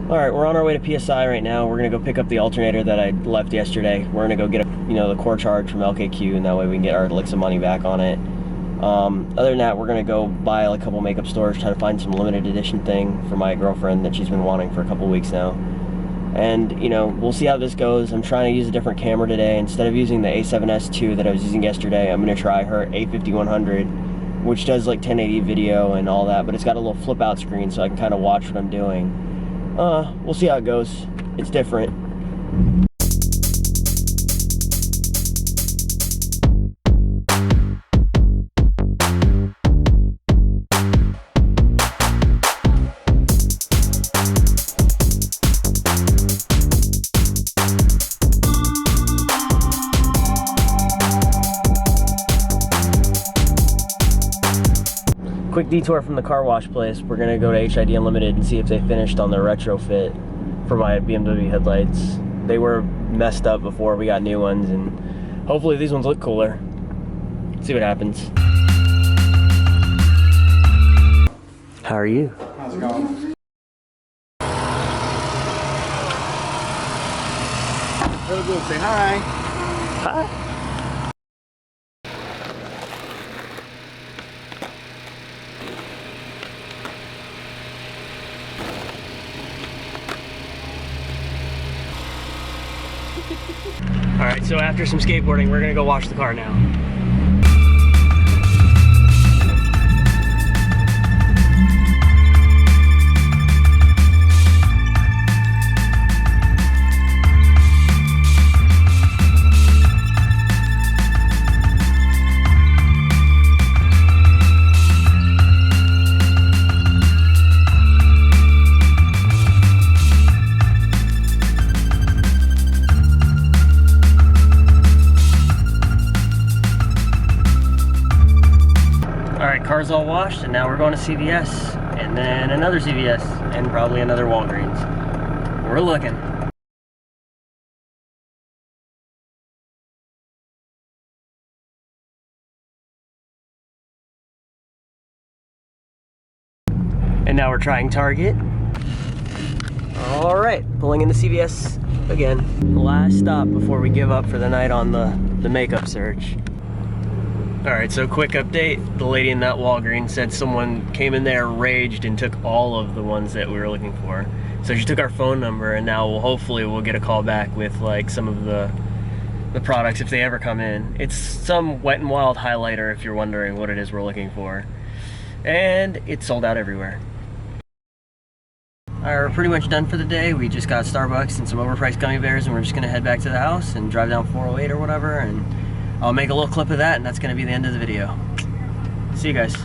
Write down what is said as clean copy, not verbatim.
All right, we're on our way to PSI right now. We're gonna go pick up the alternator that I left yesterday. We're gonna go get the core charge from LKQ, and that way we can get our some money back on it. Other than that, we're gonna go buy a couple makeup stores, try to find some limited edition thing for my girlfriend that she's been wanting for a couple weeks now. And we'll see how this goes. I'm trying to use a different camera today. Instead of using the A7S II that I was using yesterday, I'm gonna try her A5100, which does like 1080 video and all that, but it's got a little flip out screen so I can kind of watch what I'm doing. We'll see how it goes. It's different. Quick detour from the car wash place. We're gonna go to HID Unlimited and see if they finished on their retrofit for my BMW headlights. They were messed up before we got new ones, and hopefully these ones look cooler. See what happens. How are you? How's it going? Really good. Say hi. Hi. All right, so after some skateboarding, we're gonna go wash the car now. Car's all washed, and now we're going to CVS, and then another CVS, and probably another Walgreens. We're looking. And now we're trying Target. All right, pulling into CVS again. Last stop before we give up for the night on the makeup search. All right, so quick update. The lady in that Walgreens said someone came in there, raged, and took all of the ones that we were looking for. So she took our phone number, and now hopefully we'll get a call back with like some of the products if they ever come in. It's some Wet n Wild highlighter if you're wondering what it is we're looking for. And it's sold out everywhere. All right, we're pretty much done for the day. We just got Starbucks and some overpriced gummy bears, and we're just gonna head back to the house and drive down 408 or whatever, and I'll make a little clip of that, and that's gonna be the end of the video. See you guys.